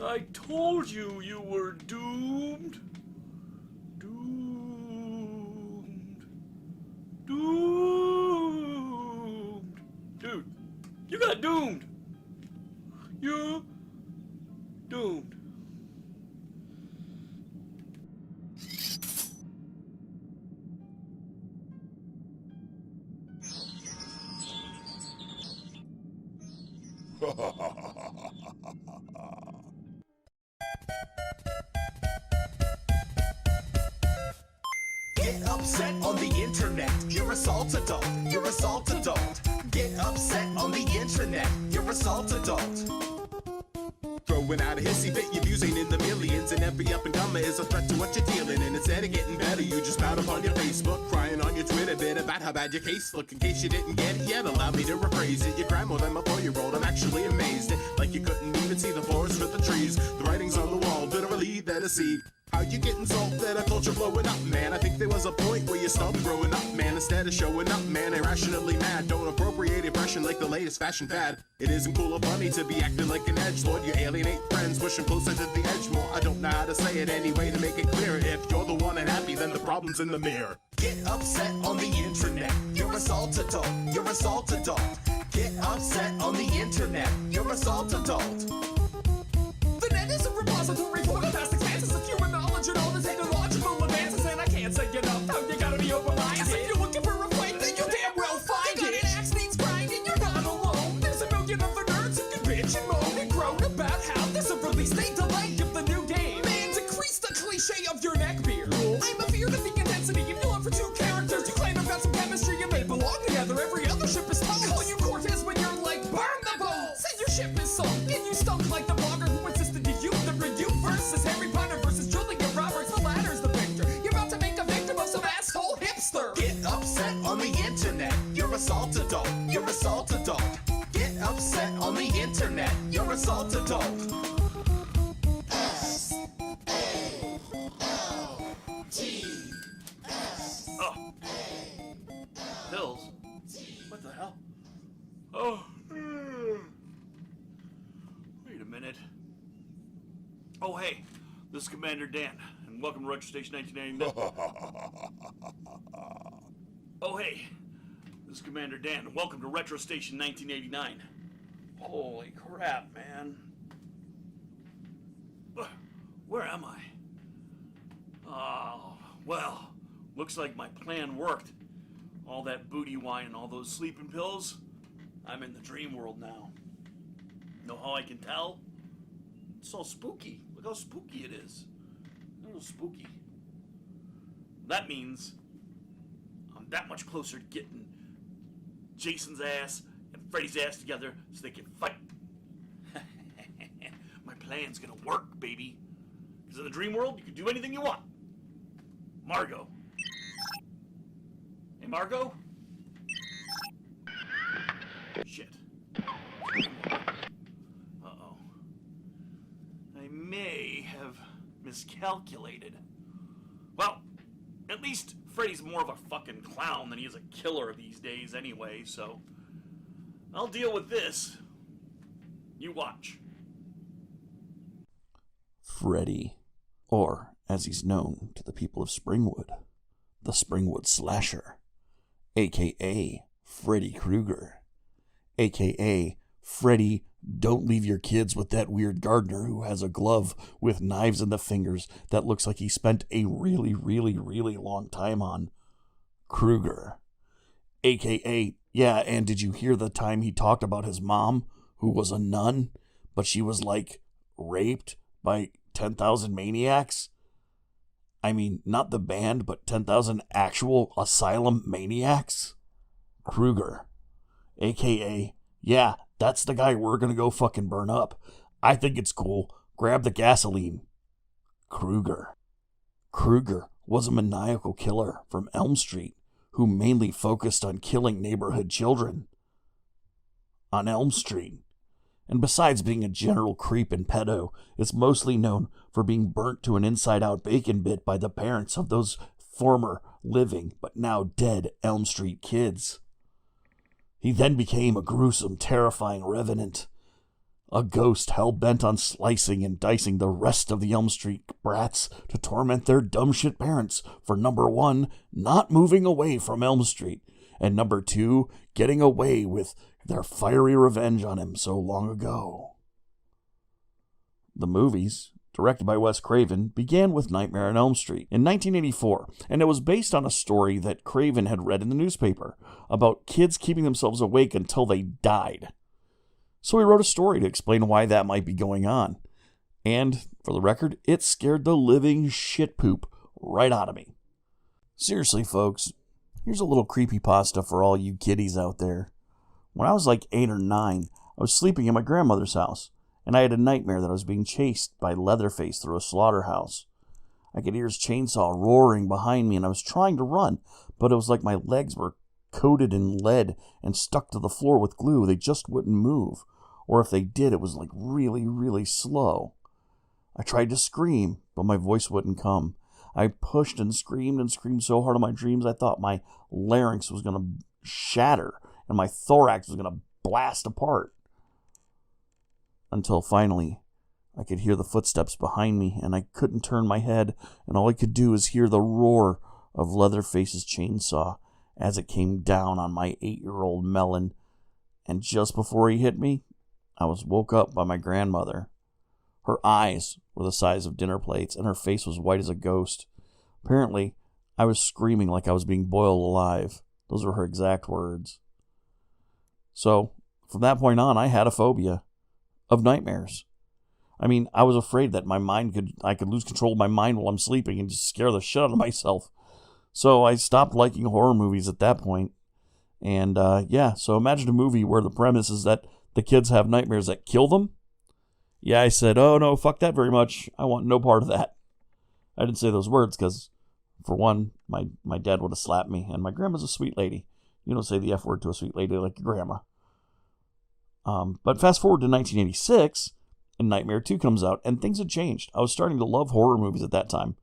I told you you were doomed. Doomed. Doomed. Dude, you got doomed. You doomed. Get upset on the internet, you're assault adult, you're assault adult. Get upset on the internet, you're assault adult. Throwing out a hissy fit, your views ain't in the millions, and every up and comer is a threat to what you're dealing. And instead of getting better, you just spout up on your Facebook, crying on your Twitter bit about how bad your case look. In case you didn't get it yet, allow me to rephrase it. You're crying more than my 4-year-old, I'm actually amazed. Like you couldn't even see the forest for the trees. The writing's on the wall, literally there to see. How you getting sold that a culture blowing up, man? I think there was a point where you stopped growing up, man. Instead of showing up, man, irrationally mad. Don't appropriate impression like the latest fashion fad. It isn't cool or funny to be acting like an edgelord. You alienate friends, pushing closer to the edge more. I don't know how to say it anyway to make it clear. If you're the one unhappy, then the problem's in the mirror. Get upset on the internet, you're assault adult, you're assault adult. Get upset on the internet, you're assault adult. The net is a repository for the vast expanses of human knowledge and all the technological advances, and I can't say enough how you gotta be open-minded. If you're looking for a fight, then you damn well find it. An axe needs grinding, you're not alone. There's a million other nerds who can bitch and moan and groan about how there's a release date delay of the new game. Man, decrease the cliche of your neckbeard. I'm afeared of the intensity of your love for two characters. You claim about some chemistry and they belong together. Every other ship is toast. Call you Cortez when you're like, burn the boat. Say your ship is sunk and you stunk like the blogger who insisted to you. The review versus Harry Potter versus Julia Roberts. The latter's the victor. You're about to make a victim of some asshole hipster. Get upset on the internet. You're assault adult. You're assault adult. Get upset on the internet. You're assault adult. Oh. Pills? What the hell? Oh. Wait a minute. Oh, hey. This is Commander Dan, and welcome to Retro Station 1989. Oh, hey. This is Commander Dan, and welcome to Retro Station 1989. Holy crap, man. Where am I? Oh, well, looks like my plan worked. All that booty wine and all those sleeping pills, I'm in the dream world now. Know how I can tell? It's all spooky. Look how spooky it is. A little spooky. That means I'm that much closer to getting Jason's ass and Freddy's ass together so they can fight. My plan's gonna work, baby. Because in the dream world, you can do anything you want. Margot. Hey, Margot? Shit. Uh-oh. I may have miscalculated. Well, at least Freddy's more of a fucking clown than he is a killer these days anyway, so I'll deal with this. You watch. Freddy, or as he's known to the people of Springwood, the Springwood Slasher, aka Freddy Krueger, aka Freddy, don't leave your kids with that weird gardener who has a glove with knives in the fingers that looks like he spent a really, really, really long time on Krueger, aka, yeah, and did you hear the time he talked about his mom, who was a nun, but she was like raped by 10,000 maniacs? I mean, not the band, but 10,000 actual asylum maniacs? Krueger, aka, yeah, that's the guy we're gonna go fucking burn up. I think it's cool. Grab the gasoline. Krueger. Krueger was a maniacal killer from Elm Street who mainly focused on killing neighborhood children on Elm Street. And besides being a general creep and pedo, is mostly known for being burnt to an inside-out bacon bit by the parents of those former living but now dead Elm Street kids. He then became a gruesome, terrifying revenant, A ghost hell-bent on slicing and dicing the rest of the Elm Street brats to torment their dumb shit parents for number 1, not moving away from Elm Street, and number 2, getting away with their fiery revenge on him so long ago. The movies, directed by Wes Craven, began with Nightmare on Elm Street in 1984, and it was based on a story that Craven had read in the newspaper about kids keeping themselves awake until they died. So he wrote a story to explain why that might be going on. And, for the record, it scared the living shit poop right out of me. Seriously, folks, here's a little creepypasta for all you kiddies out there. When I was like 8 or 9, I was sleeping in my grandmother's house, and I had a nightmare that I was being chased by Leatherface through a slaughterhouse. I could hear his chainsaw roaring behind me, and I was trying to run, but it was like my legs were coated in lead and stuck to the floor with glue. They just wouldn't move. Or if they did, it was like really, really slow. I tried to scream, but my voice wouldn't come. I pushed and screamed so hard in my dreams I thought my larynx was going to shatter and my thorax was going to blast apart. Until finally, I could hear the footsteps behind me, and I couldn't turn my head, and all I could do is hear the roar of Leatherface's chainsaw as it came down on my 8-year-old melon. And just before he hit me, I was woke up by my grandmother. Her eyes were the size of dinner plates, and her face was white as a ghost. Apparently, I was screaming like I was being boiled alive. Those were her exact words. So, from that point on, I had a phobia of nightmares. I mean, I was afraid that I could lose control of my mind while I'm sleeping and just scare the shit out of myself. So I stopped liking horror movies at that point. And so imagine a movie where the premise is that the kids have nightmares that kill them. Yeah, I said, oh no, fuck that very much. I want no part of that. I didn't say those words because, for one, my dad would have slapped me, and my grandma's a sweet lady. You don't say the F word to a sweet lady like your grandma. But fast forward to 1986, and Nightmare 2 comes out, and things had changed. I was starting to love horror movies at that time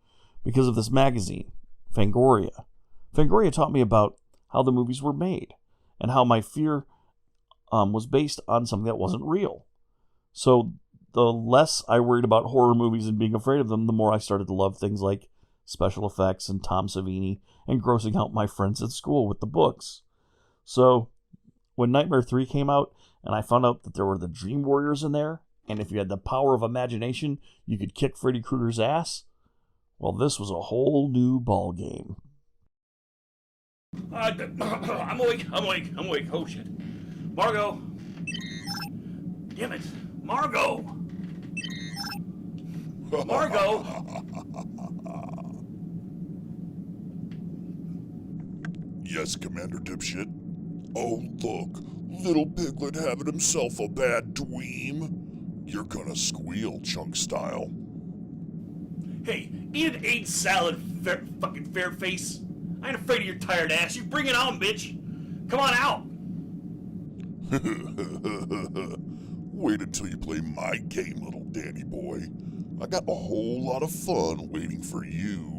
because of this magazine, Fangoria. Fangoria taught me about how the movies were made and how my fear was based on something that wasn't real. So the less I worried about horror movies and being afraid of them, the more I started to love things like special effects and Tom Savini and grossing out my friends at school with the books. So when Nightmare 3 came out and I found out that there were the Dream Warriors in there, and if you had the power of imagination, you could kick Freddy Krueger's ass, well, this was a whole new ball game. I'm awake. Oh, shit. Margot. Damn it. Margot. Margot. Yes, Commander Dipshit. Oh, look. Little Piglet having himself a bad dream. You're gonna squeal, chunk style. Hey, eat an 8 salad, fucking fair face. I ain't afraid of your tired ass. You bring it on, bitch. Come on out. Wait until you play my game, little Danny boy. I got a whole lot of fun waiting for you.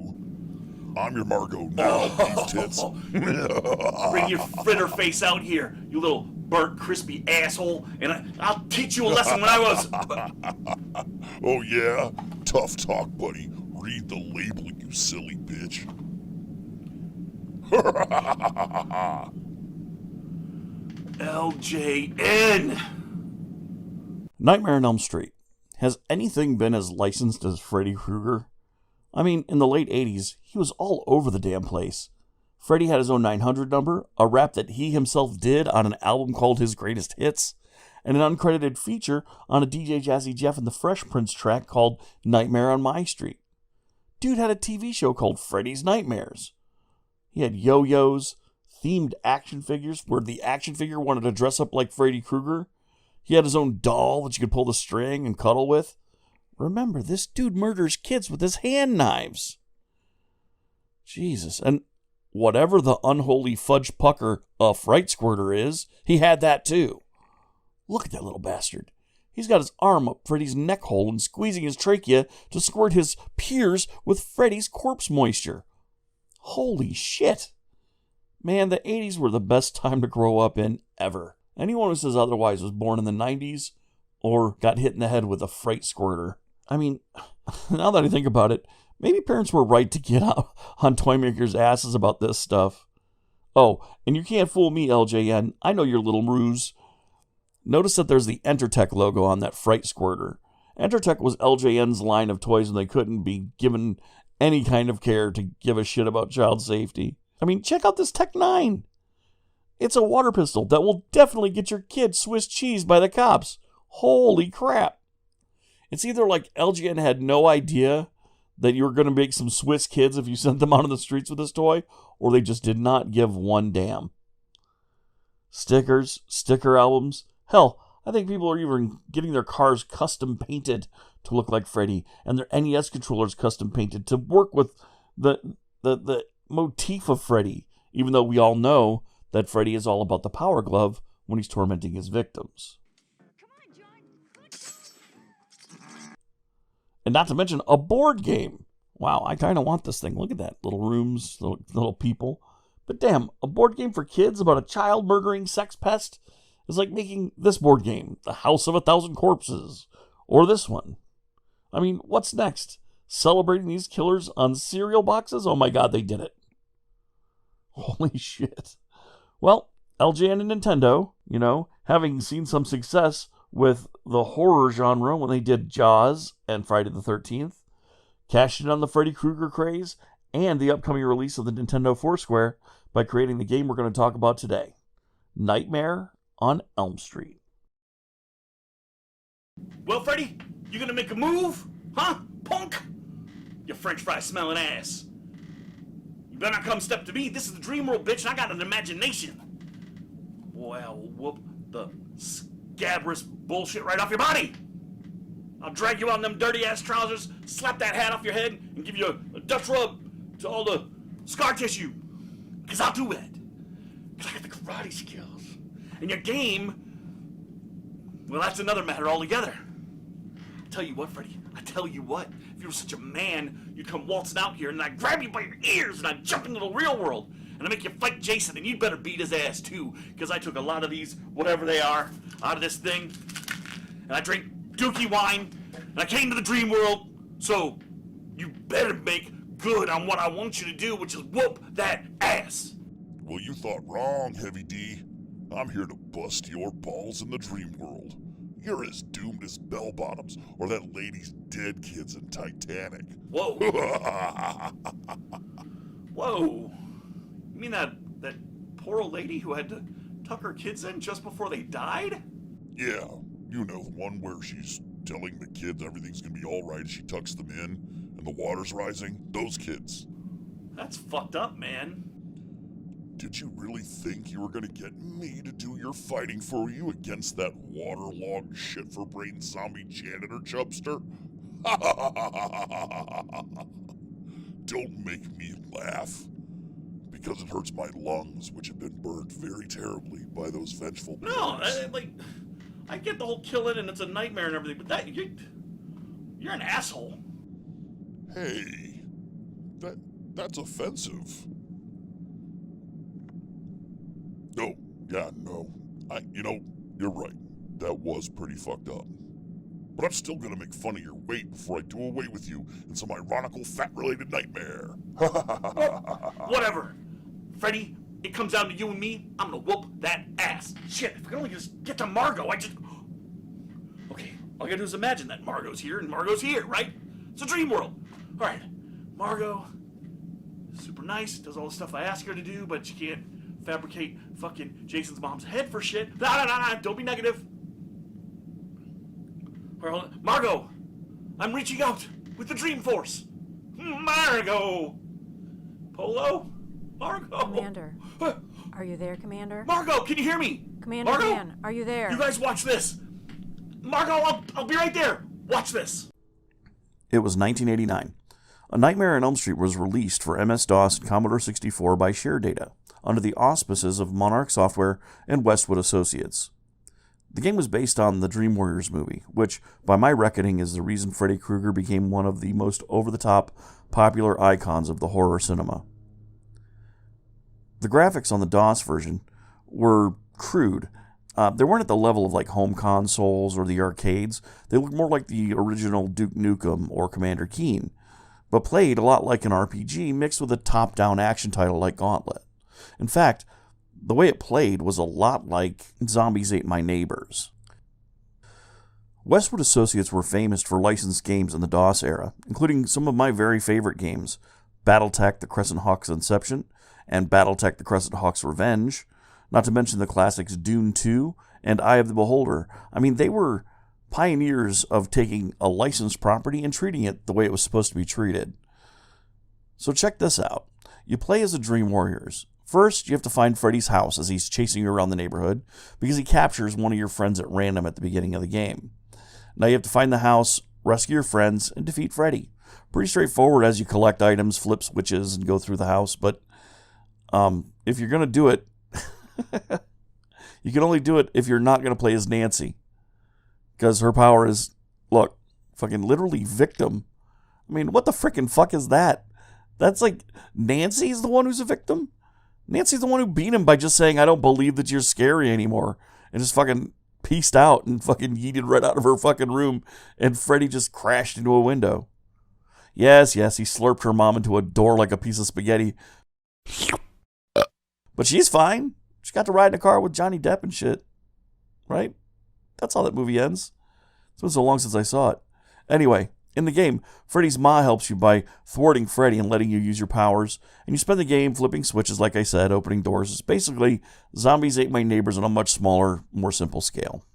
I'm your Margot now, beef tits. Bring your fritter face out here, you little burnt, crispy asshole, and I'll teach you a lesson when I was... Oh yeah? Tough talk, buddy. Read the label, you silly bitch. LJN! Nightmare on Elm Street. Has anything been as licensed as Freddy Krueger? I mean, in the late 80s, he was all over the damn place. Freddy had his own 900 number, a rap that he himself did on an album called His Greatest Hits, and an uncredited feature on a DJ Jazzy Jeff and the Fresh Prince track called Nightmare on My Street. Dude had a TV show called Freddy's Nightmares. He had yo-yos, themed action figures where the action figure wanted to dress up like Freddy Krueger. He had his own doll that you could pull the string and cuddle with. Remember, this dude murders kids with his hand knives. Jesus. And whatever the unholy fudge pucker fright squirter is, he had that too. Look at that little bastard. He's got his arm up Freddy's neck hole and squeezing his trachea to squirt his peers with Freddy's corpse moisture. Holy shit. Man, the 80s were the best time to grow up in ever. Anyone who says otherwise was born in the 90s, or got hit in the head with a fright squirter. I mean, now that I think about it, maybe parents were right to get out on toy makers' asses about this stuff. Oh, and you can't fool me, LJN. I know your little ruse. Notice that there's the Entertech logo on that fright squirter. Entertech was LJN's line of toys when they couldn't be given any kind of care to give a shit about child safety. I mean, check out this Tech 9. It's a water pistol that will definitely get your kid Swiss cheesed by the cops. Holy crap. It's either like LJN had no idea that you were going to make some Swiss kids if you sent them out on the streets with this toy, or they just did not give one damn. Stickers, sticker albums. Hell, I think people are even getting their cars custom painted to look like Freddy, and their NES controllers custom painted to work with the motif of Freddy, even though we all know that Freddy is all about the power glove when he's tormenting his victims. And not to mention a board game. Wow, I kind of want this thing. Look at that. Little rooms, little people. But damn, a board game for kids about a child murdering sex pest is like making this board game, The House of 1,000 Corpses, or this one. I mean, what's next? Celebrating these killers on cereal boxes? Oh my god, they did it. Holy shit. Well, LJN and Nintendo, having seen some success with the horror genre when they did Jaws and Friday the 13th, cashed in on the Freddy Krueger craze and the upcoming release of the Nintendo Foursquare by creating the game we're going to talk about today, Nightmare on Elm Street. Well, Freddy, you gonna make a move? Huh, punk? You French fry smelling ass. You better not come step to me. This is the dream world, bitch, and I got an imagination. Boy, I'll whoop the scabrous bullshit right off your body. I'll drag you out in them dirty-ass trousers, slap that hat off your head, and give you a Dutch rub to all the scar tissue. Because I'll do it. Because I got the karate skills. And your game, well, that's another matter altogether. I tell you what, Freddy, I tell you what. If you were such a man, you'd come waltzing out here, and I'd grab you by your ears, and I'd jump into the real world, and I'd make you fight Jason, and you'd better beat his ass, too, because I took a lot of these, whatever they are, out of this thing, and I drank dookie wine, and I came to the dream world, so you better make good on what I want you to do, which is whoop that ass. Well, you thought wrong, Heavy D. I'm here to bust your balls in the dream world. You're as doomed as bell bottoms or that lady's dead kids in Titanic. Whoa. Whoa. You mean that poor old lady who had to tuck her kids in just before they died? Yeah, you know, the one where she's telling the kids everything's gonna be alright as she tucks them in and the water's rising. Those kids. That's fucked up, man. Did you really think you were gonna get me to do your fighting for you against that waterlogged shit-for-brain zombie janitor chubster? Don't make me laugh. Because it hurts my lungs, which have been burned very terribly by those vengeful bears. No, I get the whole killing and it's a nightmare and everything, but you're an asshole. Hey, that's offensive. No, yeah, no. You're right. That was pretty fucked up. But I'm still gonna make fun of your weight before I do away with you in some ironical fat-related nightmare. Whatever. Freddy, it comes down to you and me. I'm gonna whoop that ass. Shit, if I could only just get to Margot, Okay, all I gotta do is imagine that Margot's here and Margot's here, right? It's a dream world. Alright, Margot, super nice, does all the stuff I ask her to do, but she can't fabricate fucking Jason's mom's head for shit. Nah, don't be negative. All right, hold on. Margot, I'm reaching out with the Dream Force. Margot. Polo? Margot. Commander. Are you there, Commander? Margot, can you hear me? Commander Margot? Dan, are you there? You guys watch this. Margot, I'll be right there. Watch this. It was 1989. A Nightmare on Elm Street was released for MS-DOS and Commodore 64 by ShareData, under the auspices of Monarch Software and Westwood Associates. The game was based on the Dream Warriors movie, which, by my reckoning, is the reason Freddy Krueger became one of the most over-the-top, popular icons of the horror cinema. The graphics on the DOS version were crude. They weren't at the level of like home consoles or the arcades. They looked more like the original Duke Nukem or Commander Keen, but played a lot like an RPG mixed with a top-down action title like Gauntlet. In fact, the way it played was a lot like Zombies Ate My Neighbors. Westwood Associates were famous for licensed games in the DOS era, including some of my very favorite games, Battletech: The Crescent Hawk's Inception and Battletech: The Crescent Hawk's Revenge, not to mention the classics Dune 2 and Eye of the Beholder. I mean, they were pioneers of taking a licensed property and treating it the way it was supposed to be treated. So check this out. You play as the Dream Warriors. First, you have to find Freddy's house as he's chasing you around the neighborhood because he captures one of your friends at random at the beginning of the game. Now you have to find the house, rescue your friends, and defeat Freddy. Pretty straightforward as you collect items, flip switches, and go through the house, but if you're going to do it, you can only do it if you're not going to play as Nancy. Because her power is, look, fucking literally victim. I mean, what the frickin' fuck is that? That's like, Nancy's the one who's a victim? Nancy's the one who beat him by just saying, I don't believe that you're scary anymore. And just fucking pieced out and fucking yeeted right out of her fucking room. And Freddy just crashed into a window. Yes, he slurped her mom into a door like a piece of spaghetti. But she's fine. She got to ride in a car with Johnny Depp and shit. Right? That's how that movie ends. It's been so long since I saw it. Anyway, in the game, Freddy's ma helps you by thwarting Freddy and letting you use your powers. And you spend the game flipping switches, like I said, opening doors. It's basically Zombies Ate My Neighbors on a much smaller, more simple scale.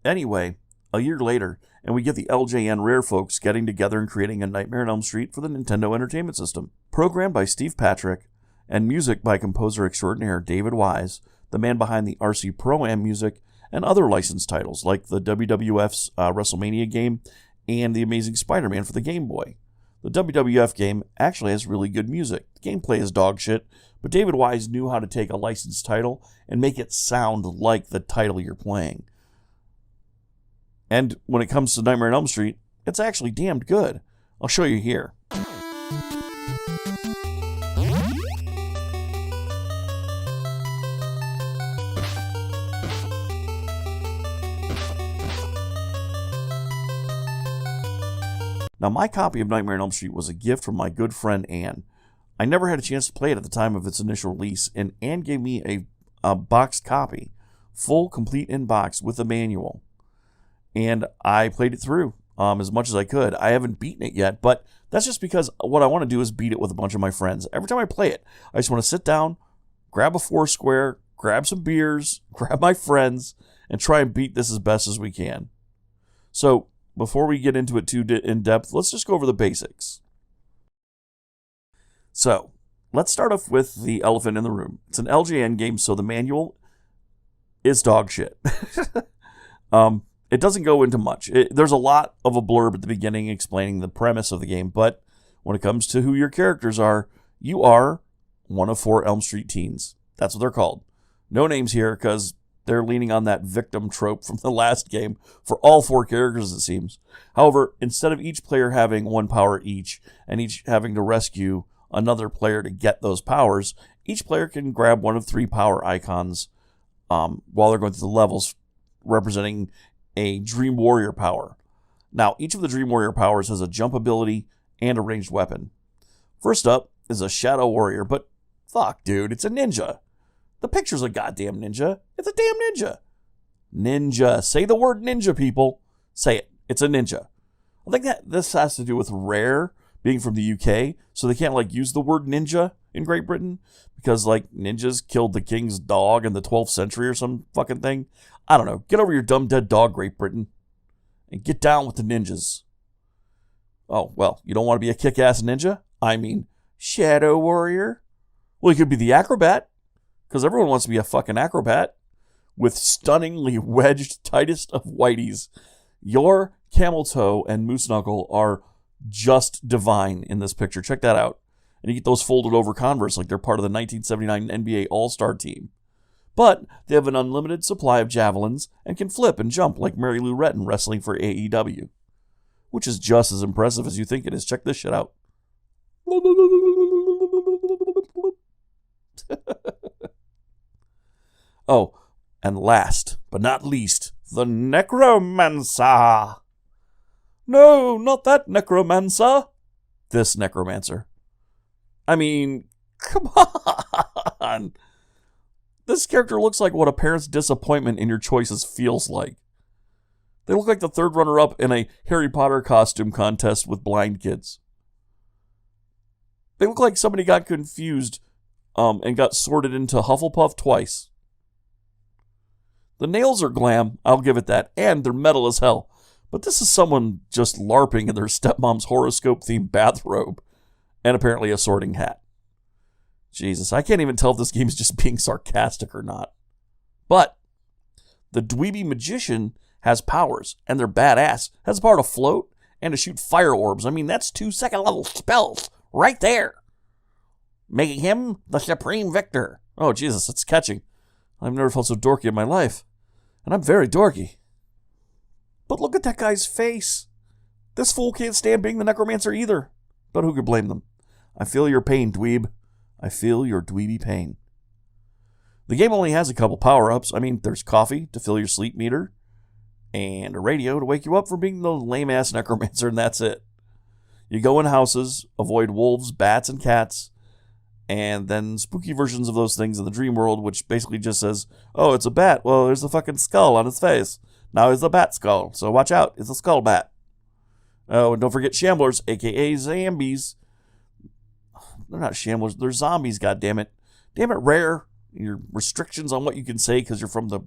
Anyway, a year later, and we get the LJN and RARE folks getting together and creating a Nightmare on Elm Street for the Nintendo Entertainment System. Programmed by Steve Patrick, and music by composer extraordinaire David Wise, the man behind the RC Pro-Am music and other licensed titles like the WWF's WrestleMania game and The Amazing Spider-Man for the Game Boy. The WWF game actually has really good music. The gameplay is dog shit, but David Wise knew how to take a licensed title and make it sound like the title you're playing. And when it comes to Nightmare on Elm Street, it's actually damned good. I'll show you here. Now, my copy of Nightmare on Elm Street was a gift from my good friend Ann. I never had a chance to play it at the time of its initial release, and Ann gave me a boxed copy, full, complete in box with a manual. And I played it through as much as I could. I haven't beaten it yet, but that's just because what I want to do is beat it with a bunch of my friends. Every time I play it, I just want to sit down, grab a Foursquare, grab some beers, grab my friends, and try and beat this as best as we can. So, before we get into it too in depth, let's just go over the basics. So, let's start off with the elephant in the room. It's an LJN game, so the manual is dog shit. It doesn't go into much. There's a lot of a blurb at the beginning explaining the premise of the game, but when it comes to who your characters are, you are one of 4 Elm Street teens. That's what they're called. No names here because they're leaning on that victim trope from the last game for all 4 characters, it seems. However, instead of each player having 1 power each and each having to rescue another player to get those powers, each player can grab one of 3 power icons while they're going through the levels, representing a Dream Warrior power. Now, each of the Dream Warrior powers has a jump ability and a ranged weapon. First up is a Shadow Warrior, but fuck, dude, it's a ninja. The picture's a goddamn ninja. It's a damn ninja. Ninja. Say the word ninja, people. Say it. It's a ninja. I think that this has to do with Rare being from the UK, so they can't, use the word ninja in Great Britain, because, ninjas killed the king's dog in the 12th century or some fucking thing. I don't know. Get over your dumb dead dog, Great Britain, and get down with the ninjas. Oh, well, you don't want to be a kick-ass ninja? I mean, Shadow Warrior? Well, you could be the acrobat, because everyone wants to be a fucking acrobat, with stunningly wedged tightest of whiteys. Your camel toe and moose knuckle are just divine in this picture. Check that out. And you get those folded over Converse like they're part of the 1979 NBA All-Star team. But they have an unlimited supply of javelins and can flip and jump like Mary Lou Retton wrestling for AEW. Which is just as impressive as you think it is. Check this shit out. Oh, and last but not least, the necromancer. No, not that necromancer. This necromancer. I mean, come on. This character looks like what a parent's disappointment in your choices feels like. They look like the third runner-up in a Harry Potter costume contest with blind kids. They look like somebody got confused and got sorted into Hufflepuff twice. The nails are glam, I'll give it that, and they're metal as hell. But this is someone just LARPing in their stepmom's horoscope-themed bathrobe and apparently a sorting hat. Jesus, I can't even tell if this game is just being sarcastic or not. But the dweeby magician has powers, and they're badass. Has the power to float and to shoot fire orbs. I mean, that's 2 second-level spells right there. Making him the supreme victor. Oh, Jesus, it's catching. I've never felt so dorky in my life. And I'm very dorky. But look at that guy's face. This fool can't stand being the necromancer either. But who could blame them? I feel your pain, dweeb. I feel your dweeby pain. The game only has a couple power-ups. I mean, there's coffee to fill your sleep meter, and a radio to wake you up from being the lame-ass necromancer, and that's it. You go in houses, avoid wolves, bats, and cats, and then spooky versions of those things in the dream world, which basically just says, oh, it's a bat. Well, there's a fucking skull on its face. Now it's a bat skull, so watch out. It's a skull bat. Oh, and don't forget shamblers, a.k.a. zombies. They're not shamblers. They're zombies, goddammit. Damn it, Rare. Your restrictions on what you can say because you're from the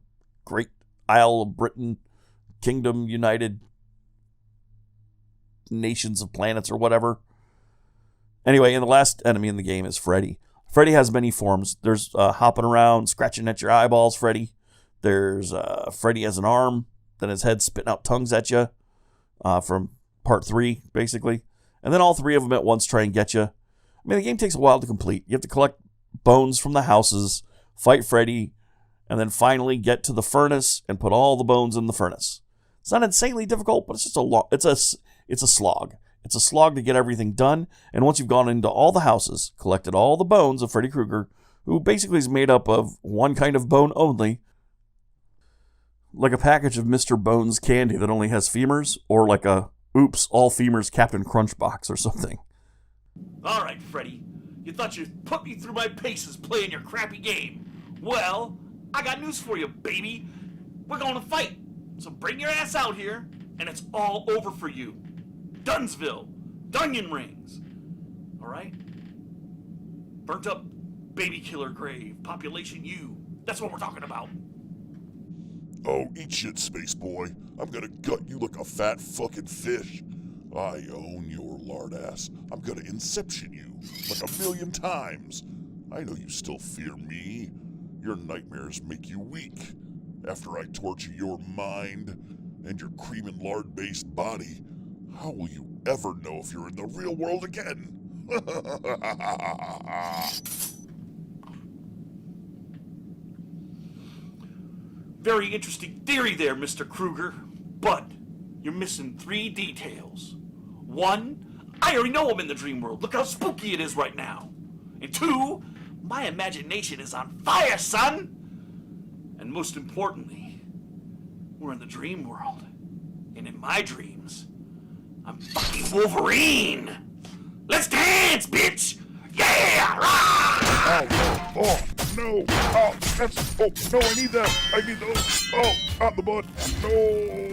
Great Isle of Britain, Kingdom, United Nations of Planets, or whatever. Anyway, and the last enemy in the game is Freddy. Freddy has many forms. There's hopping around, scratching at your eyeballs, Freddy. There's Freddy has an arm, then his head spitting out tongues at you from part 3, basically. And then all 3 of them at once try and get you. I mean, the game takes a while to complete. You have to collect bones from the houses, fight Freddy, and then finally get to the furnace and put all the bones in the furnace. It's not insanely difficult, but it's just it's a slog. It's a slog to get everything done, and once you've gone into all the houses, collected all the bones of Freddy Krueger, who basically is made up of one kind of bone only, like a package of Mr. Bones candy that only has femurs, or like a oops, all femurs Captain Crunch box or something. All right, Freddy. You thought you'd put me through my paces playing your crappy game. Well, I got news for you, baby. We're going to fight. So bring your ass out here, and it's all over for you. Dunsville. Dunyan Rings. All right? Burnt up baby killer grave. Population U. That's what we're talking about. Oh, eat shit, space boy. I'm gonna gut you like a fat fucking fish. I own your lard ass. I'm gonna inception you like 1,000,000 times. I know you still fear me. Your nightmares make you weak. After I torture your mind and your cream and lard-based body, how will you ever know if you're in the real world again? Very interesting theory there, Mr. Krueger. But you're missing 3 details. 1, I already know I'm in the dream world. Look how spooky it is right now. And 2, my imagination is on fire, son. And most importantly, we're in the dream world. And in my dreams, I'm fucking Wolverine. Let's dance, bitch. Yeah! Rah! Oh, no. Oh, that's, oh, no, I need that. I need those. Oh, out the butt. No.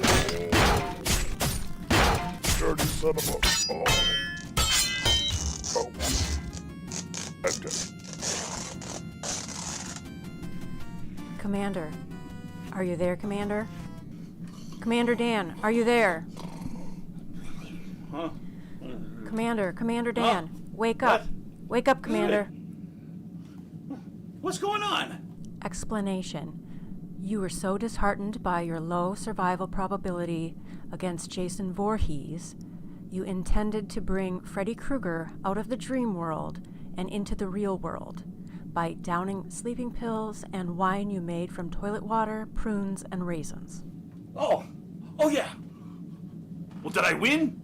Dirty son of a, oh. Oh. That's good. Commander. Are you there, Commander? Commander Dan, are you there? Huh? Commander Dan, wake up. What? Wake up, Commander. What's going on? Explanation. You were so disheartened by your low survival probability against Jason Voorhees, you intended to bring Freddy Krueger out of the dream world and into the real world by downing sleeping pills and wine you made from toilet water, prunes, and raisins. Oh yeah. Well, did I win?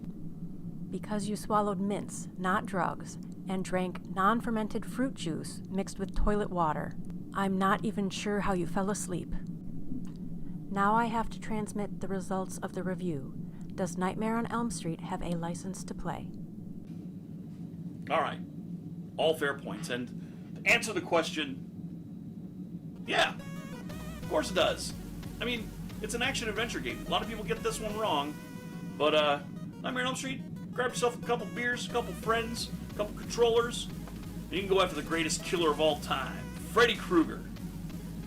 Because you swallowed mints, not drugs, and drank non-fermented fruit juice mixed with toilet water. I'm not even sure how you fell asleep. Now I have to transmit the results of the review. Does Nightmare on Elm Street have a license to play? All right. All fair points. And to answer the question, yeah, of course it does. I mean, it's an action-adventure game. A lot of people get this one wrong. But, Nightmare on Elm Street, grab yourself a couple beers, a couple friends, a couple controllers, and you can go after the greatest killer of all time, Freddy Krueger.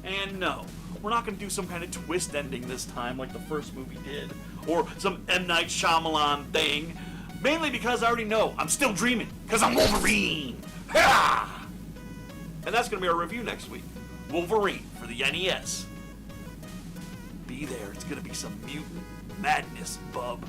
And no, we're not going to do some kind of twist ending this time like the first movie did, or some M. Night Shyamalan thing, mainly because I already know I'm still dreaming, because I'm Wolverine! Ha! And that's going to be our review next week. Wolverine for the NES. Be there, it's going to be some mutant madness, bub.